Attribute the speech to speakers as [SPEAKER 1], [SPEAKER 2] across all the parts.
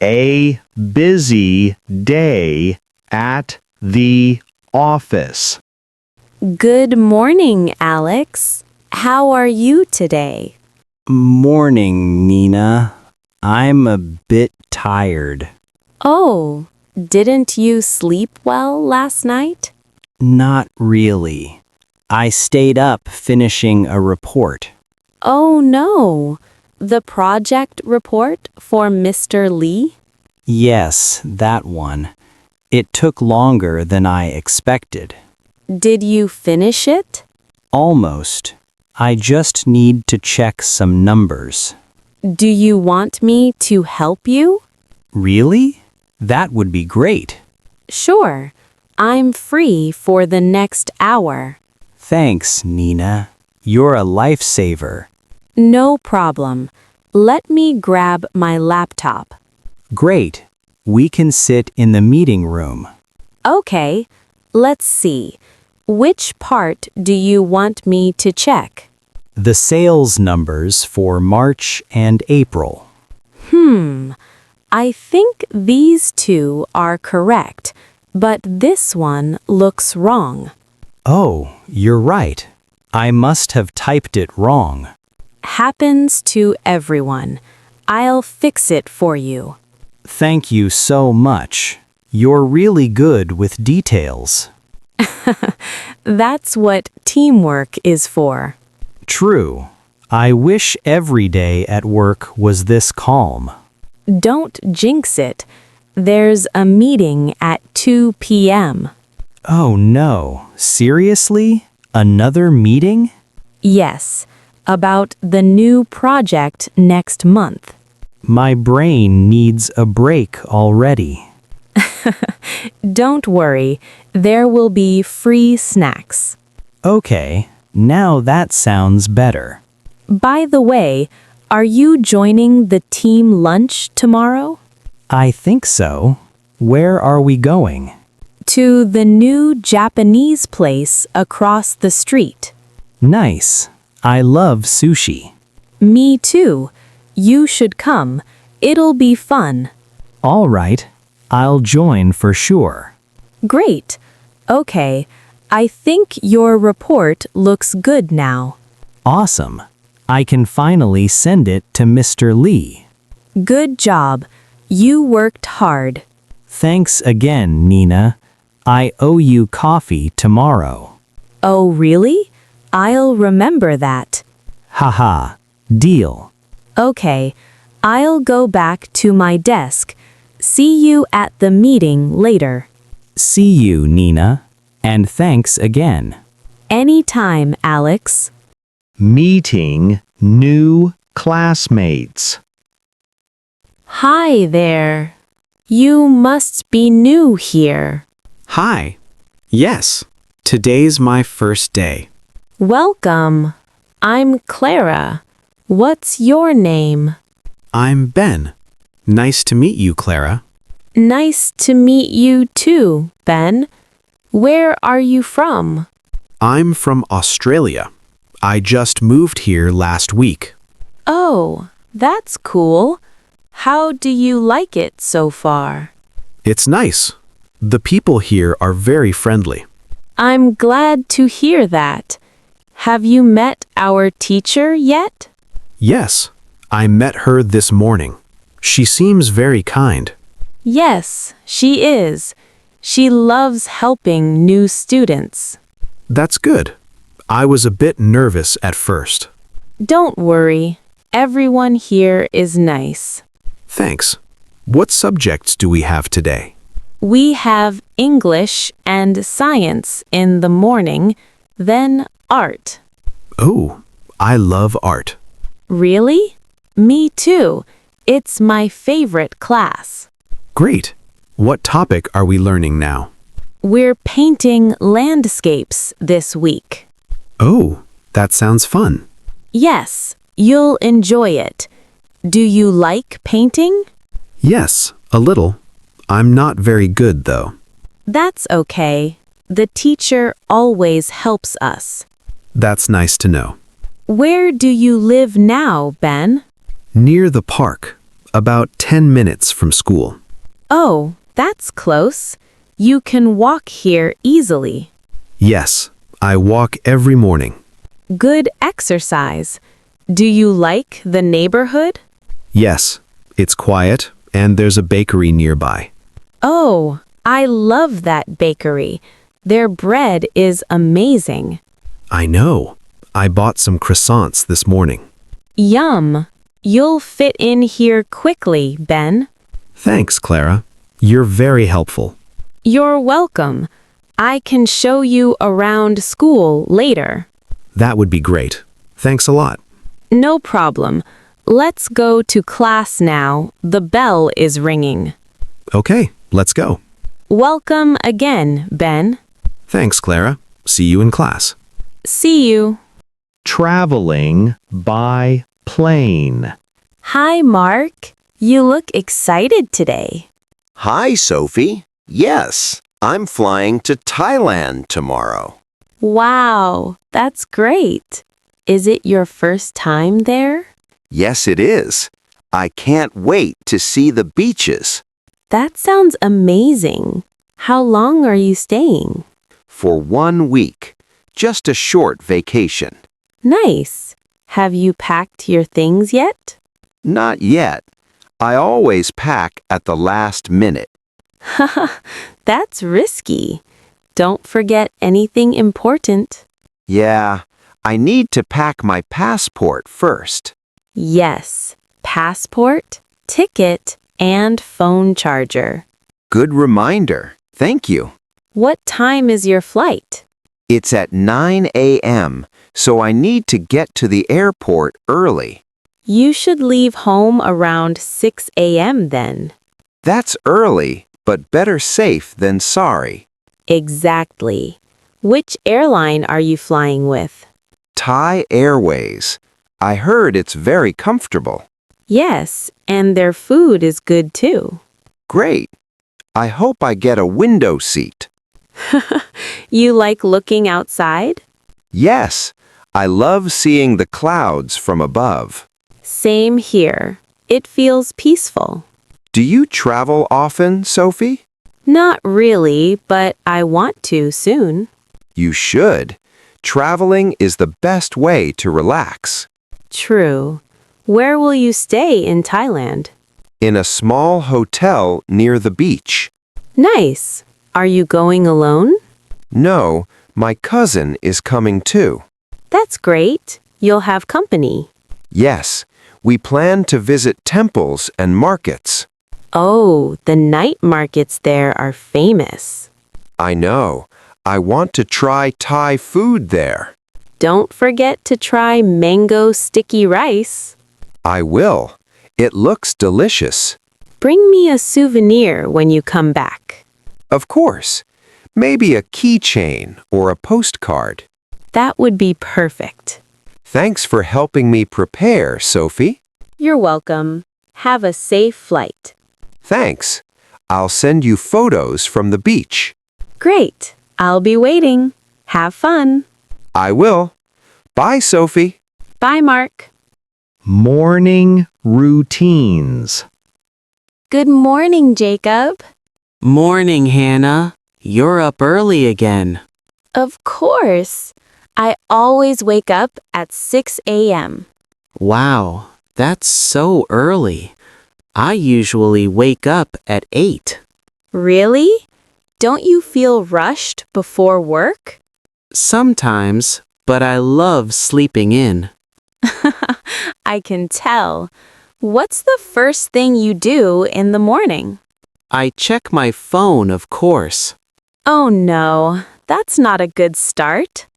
[SPEAKER 1] A busy day at the office.
[SPEAKER 2] Good morning, Alex. How are you today?
[SPEAKER 3] Morning, Nina. I'm a bit tired.
[SPEAKER 2] Oh, didn't you sleep well last night?
[SPEAKER 3] Not really. I stayed up finishing a report.
[SPEAKER 2] Oh no, the project report for Mr. Lee?
[SPEAKER 3] Yes, that one. It took longer than I expected.
[SPEAKER 2] Did you finish it?
[SPEAKER 3] Almost. I just need to check some numbers.
[SPEAKER 2] Do you want me to help you?
[SPEAKER 3] Really? That would be great.
[SPEAKER 2] Sure, I'm free for the next hour.
[SPEAKER 3] Thanks, Nina. You're a lifesaver.
[SPEAKER 2] No problem. Let me grab my laptop.
[SPEAKER 3] Great. We can sit in the meeting room.
[SPEAKER 2] Okay, let's see. Which part do you want me to check?
[SPEAKER 3] The sales numbers for March and April.
[SPEAKER 2] I think these two are correct, but this one looks wrong.
[SPEAKER 3] Oh, you're right. I must have typed it wrong.
[SPEAKER 2] Happens to everyone. I'll fix it for you.
[SPEAKER 3] Thank you so much. You're really good with details.
[SPEAKER 2] That's what teamwork is for.
[SPEAKER 3] True. I wish every day at work was this calm.
[SPEAKER 2] Don't jinx it. There's a meeting at 2 p.m.
[SPEAKER 3] Oh no, seriously? Another meeting?
[SPEAKER 2] Yes, about the new project next month.
[SPEAKER 3] My brain needs a break already.
[SPEAKER 2] Don't worry, there will be free snacks.
[SPEAKER 3] Okay, now that sounds better.
[SPEAKER 2] By the way, are you joining the team lunch tomorrow?
[SPEAKER 3] I think so. Where are we going?
[SPEAKER 2] To the new Japanese place across the street.
[SPEAKER 3] Nice. I love sushi.
[SPEAKER 2] Me too. You should come. It'll be fun.
[SPEAKER 3] All right. I'll join for sure.
[SPEAKER 2] Great. Okay, I think your report looks good now.
[SPEAKER 3] Awesome. I can finally send it to Mr. Lee.
[SPEAKER 2] Good job. You worked hard.
[SPEAKER 3] Thanks again, Nina. I owe you coffee tomorrow.
[SPEAKER 2] Oh, really? I'll remember that.
[SPEAKER 3] Haha. Deal.
[SPEAKER 2] Okay, I'll go back to my desk. See you at the meeting later.
[SPEAKER 3] See you, Nina. And thanks again.
[SPEAKER 2] Anytime, Alex.
[SPEAKER 1] Meeting new classmates.
[SPEAKER 2] Hi there. You must be new here.
[SPEAKER 4] Hi. Yes, today's my first day.
[SPEAKER 2] Welcome. I'm Clara. What's your name?
[SPEAKER 4] I'm Ben. Nice to meet you, Clara.
[SPEAKER 2] Nice to meet you too, Ben. Where are you from?
[SPEAKER 4] I'm from Australia. I just moved here last week.
[SPEAKER 2] Oh, that's cool. How do you like it so far?
[SPEAKER 4] It's nice. The people here are very friendly.
[SPEAKER 2] I'm glad to hear that. Have you met our teacher yet?
[SPEAKER 4] Yes, I met her this morning. She seems very kind.
[SPEAKER 2] Yes, she is. She loves helping new students.
[SPEAKER 4] That's good. I was a bit nervous at first.
[SPEAKER 2] Don't worry. Everyone here is nice.
[SPEAKER 4] Thanks. What subjects do we have today?
[SPEAKER 2] We have English and science in the morning, then art.
[SPEAKER 4] Oh, I love art.
[SPEAKER 2] Really? Me too. It's my favorite class.
[SPEAKER 4] Great. What topic are we learning now?
[SPEAKER 2] We're painting landscapes this week.
[SPEAKER 4] Oh, that sounds fun.
[SPEAKER 2] Yes, you'll enjoy it. Do you like painting?
[SPEAKER 4] Yes, a little. I'm not very good, though.
[SPEAKER 2] That's okay. The teacher always helps us.
[SPEAKER 4] That's nice to know.
[SPEAKER 2] Where do you live now, Ben?
[SPEAKER 4] Near the park, about 10 minutes from school.
[SPEAKER 2] Oh, that's close. You can walk here easily.
[SPEAKER 4] Yes, I walk every morning.
[SPEAKER 2] Good exercise. Do you like the neighborhood?
[SPEAKER 4] Yes, it's quiet and there's a bakery nearby.
[SPEAKER 2] Oh, I love that bakery. Their bread is amazing.
[SPEAKER 4] I know. I bought some croissants this morning.
[SPEAKER 2] Yum. You'll fit in here quickly, Ben.
[SPEAKER 4] Thanks, Clara. You're very helpful.
[SPEAKER 2] You're welcome. I can show you around school later.
[SPEAKER 4] That would be great. Thanks a lot.
[SPEAKER 2] No problem. Let's go to class now. The bell is ringing.
[SPEAKER 4] Okay, let's go.
[SPEAKER 2] Welcome again, Ben.
[SPEAKER 4] Thanks, Clara. See you in class.
[SPEAKER 2] See you.
[SPEAKER 1] Traveling by plane.
[SPEAKER 2] Hi, Mark. You look excited today.
[SPEAKER 5] Hi, Sophie. Yes, I'm flying to Thailand tomorrow.
[SPEAKER 2] Wow, that's great. Is it your first time there?
[SPEAKER 5] Yes, it is. I can't wait to see the beaches.
[SPEAKER 2] That sounds amazing. How long are you staying?
[SPEAKER 5] For 1 week. Just a short vacation.
[SPEAKER 2] Nice. Have you packed your things yet?
[SPEAKER 5] Not yet. I always pack at the last minute.
[SPEAKER 2] Haha, that's risky. Don't forget anything important.
[SPEAKER 5] Yeah, I need to pack my passport first.
[SPEAKER 2] Yes, passport, ticket, and phone charger.
[SPEAKER 5] Good reminder. Thank you.
[SPEAKER 2] What time is your flight?
[SPEAKER 5] It's at 9 a.m., so I need to get to the airport early.
[SPEAKER 2] You should leave home around 6 a.m. then.
[SPEAKER 5] That's early, but better safe than sorry.
[SPEAKER 2] Exactly. Which airline are you flying with?
[SPEAKER 5] Thai Airways. I heard it's very comfortable.
[SPEAKER 2] Yes, and their food is good too.
[SPEAKER 5] Great. I hope I get a window seat.
[SPEAKER 2] You like looking outside?
[SPEAKER 5] Yes, I love seeing the clouds from above.
[SPEAKER 2] Same here. It feels peaceful.
[SPEAKER 5] Do you travel often, Sophie?
[SPEAKER 2] Not really, but I want to soon.
[SPEAKER 5] You should. Traveling is the best way to relax.
[SPEAKER 2] True. Where will you stay in Thailand?
[SPEAKER 5] In a small hotel near the beach.
[SPEAKER 2] Nice. Are you going alone?
[SPEAKER 5] No, my cousin is coming too.
[SPEAKER 2] That's great. You'll have company.
[SPEAKER 5] Yes, we plan to visit temples and markets.
[SPEAKER 2] Oh, the night markets there are famous.
[SPEAKER 5] I know. I want to try Thai food there.
[SPEAKER 2] Don't forget to try mango sticky rice.
[SPEAKER 5] I will. It looks delicious.
[SPEAKER 2] Bring me a souvenir when you come back.
[SPEAKER 5] Of course. Maybe a keychain or a postcard.
[SPEAKER 2] That would be perfect.
[SPEAKER 5] Thanks for helping me prepare, Sophie.
[SPEAKER 2] You're welcome. Have a safe flight.
[SPEAKER 5] Thanks. I'll send you photos from the beach.
[SPEAKER 2] Great. I'll be waiting. Have fun.
[SPEAKER 5] I will. Bye, Sophie.
[SPEAKER 2] Bye, Mark.
[SPEAKER 1] Morning routines.
[SPEAKER 2] Good morning, Jacob.
[SPEAKER 6] Morning, Hannah. You're up early again.
[SPEAKER 2] Of course. I always wake up at 6 a.m.
[SPEAKER 6] Wow, that's so early. I usually wake up at 8.
[SPEAKER 2] Really? Don't you feel rushed before work?
[SPEAKER 6] Sometimes, but I love sleeping in.
[SPEAKER 2] I can tell. What's the first thing you do in the morning?
[SPEAKER 6] I check my phone, of course.
[SPEAKER 2] Oh no, that's not a good start.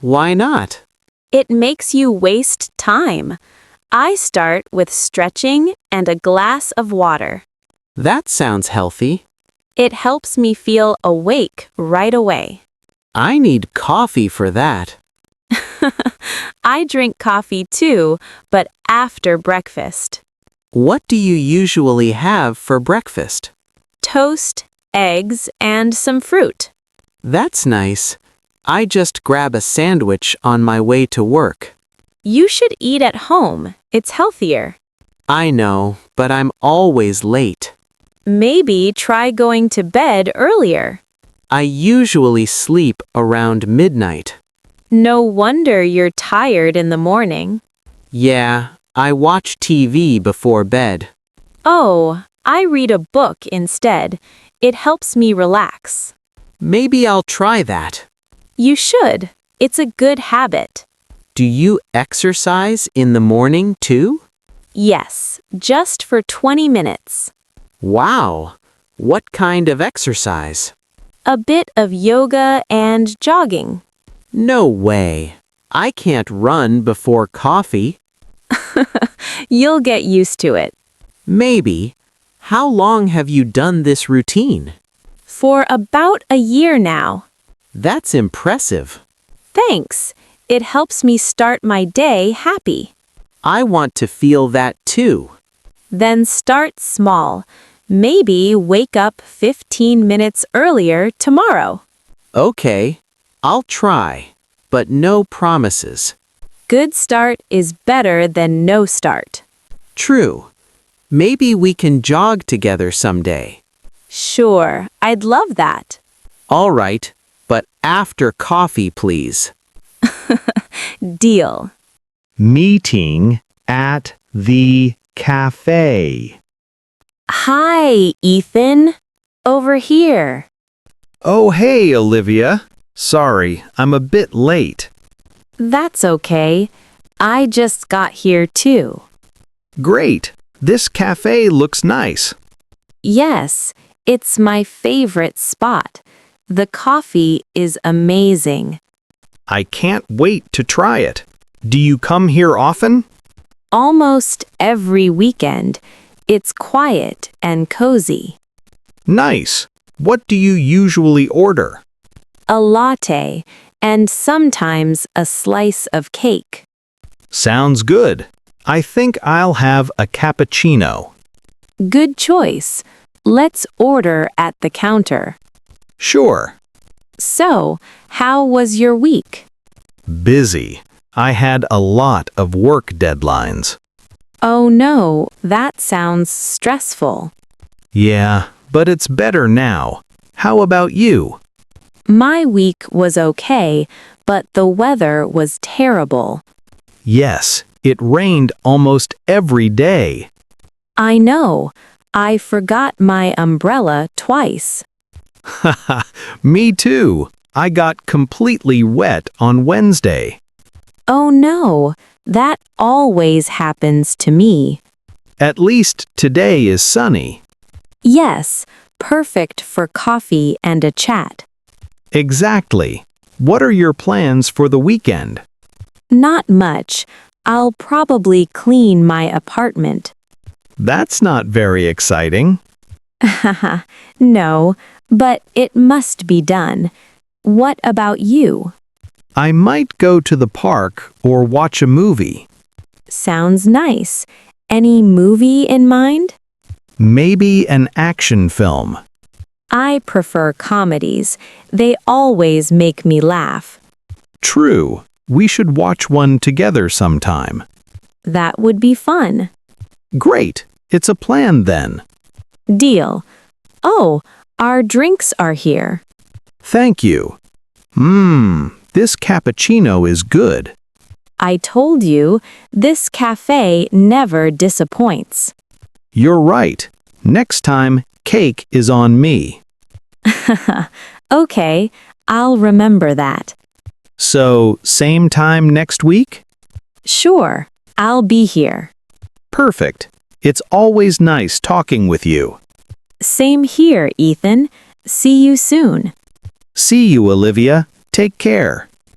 [SPEAKER 6] Why not?
[SPEAKER 2] It makes you waste time. I start with stretching and a glass of water.
[SPEAKER 6] That sounds healthy.
[SPEAKER 2] It helps me feel awake right away.
[SPEAKER 6] I need coffee for that.
[SPEAKER 2] I drink coffee too, but after breakfast.
[SPEAKER 6] What do you usually have for breakfast?
[SPEAKER 2] Toast, eggs, and some fruit.
[SPEAKER 6] That's nice. I just grab a sandwich on my way to work.
[SPEAKER 2] You should eat at home. It's healthier.
[SPEAKER 6] I know, but I'm always late.
[SPEAKER 2] Maybe try going to bed earlier.
[SPEAKER 6] I usually sleep around midnight.
[SPEAKER 2] No wonder you're tired in the morning.
[SPEAKER 6] Yeah, I watch TV before bed.
[SPEAKER 2] Oh, I read a book instead. It helps me relax.
[SPEAKER 6] Maybe I'll try that.
[SPEAKER 2] You should. It's a good habit.
[SPEAKER 6] Do you exercise in the morning too?
[SPEAKER 2] Yes, just for 20 minutes.
[SPEAKER 6] Wow! What kind of exercise?
[SPEAKER 2] A bit of yoga and jogging.
[SPEAKER 6] No way. I can't run before coffee.
[SPEAKER 2] You'll get used to it.
[SPEAKER 6] Maybe. How long have you done this routine?
[SPEAKER 2] For about a year now.
[SPEAKER 6] That's impressive.
[SPEAKER 2] Thanks. It helps me start my day happy.
[SPEAKER 6] I want to feel that too.
[SPEAKER 2] Then start small. Maybe wake up 15 minutes earlier tomorrow.
[SPEAKER 6] Okay, I'll try, but no promises.
[SPEAKER 2] Good start is better than no start.
[SPEAKER 6] True. Maybe we can jog together someday.
[SPEAKER 2] Sure, I'd love that.
[SPEAKER 6] All right, but after coffee, please.
[SPEAKER 2] Deal.
[SPEAKER 1] Meeting at the cafe.
[SPEAKER 2] Hi, Ethan. Over here.
[SPEAKER 1] Oh, hey, Olivia. Sorry, I'm a bit late.
[SPEAKER 2] That's okay. I just got here too.
[SPEAKER 1] Great. This cafe looks nice.
[SPEAKER 2] Yes, it's my favorite spot. The coffee is amazing.
[SPEAKER 1] I can't wait to try it. Do you come here often?
[SPEAKER 2] Almost every weekend. It's quiet and cozy.
[SPEAKER 1] Nice. What do you usually order?
[SPEAKER 2] A latte and sometimes a slice of cake.
[SPEAKER 1] Sounds good. I think I'll have a cappuccino.
[SPEAKER 2] Good choice. Let's order at the counter.
[SPEAKER 1] Sure.
[SPEAKER 2] So, how was your week?
[SPEAKER 1] Busy. I had a lot of work deadlines.
[SPEAKER 2] Oh no, that sounds stressful.
[SPEAKER 1] Yeah, but it's better now. How about you?
[SPEAKER 2] My week was okay, but the weather was terrible.
[SPEAKER 1] Yes, it rained almost every day.
[SPEAKER 2] I know. I forgot my umbrella twice.
[SPEAKER 1] Haha, me too. I got completely wet on Wednesday.
[SPEAKER 2] Oh no, that always happens to me.
[SPEAKER 1] At least today is sunny.
[SPEAKER 2] Yes, perfect for coffee and a chat.
[SPEAKER 1] Exactly. What are your plans for the weekend?
[SPEAKER 2] Not much. I'll probably clean my apartment.
[SPEAKER 1] That's not very exciting.
[SPEAKER 2] Haha, no, but it must be done. What about you?
[SPEAKER 1] I might go to the park or watch a movie.
[SPEAKER 2] Sounds nice. Any movie in mind?
[SPEAKER 1] Maybe an action film.
[SPEAKER 2] I prefer comedies. They always make me laugh.
[SPEAKER 1] True. We should watch one together sometime.
[SPEAKER 2] That would be fun.
[SPEAKER 1] Great. It's a plan then.
[SPEAKER 2] Deal. Oh, our drinks are here.
[SPEAKER 1] Thank you. This cappuccino is good.
[SPEAKER 2] I told you, this cafe never disappoints.
[SPEAKER 1] You're right. Next time, cake is on me.
[SPEAKER 2] Okay, I'll remember that.
[SPEAKER 1] So, same time next week?
[SPEAKER 2] Sure, I'll be here.
[SPEAKER 1] Perfect. It's always nice talking with you.
[SPEAKER 2] Same here, Ethan. See you soon.
[SPEAKER 1] See you, Olivia. Take care.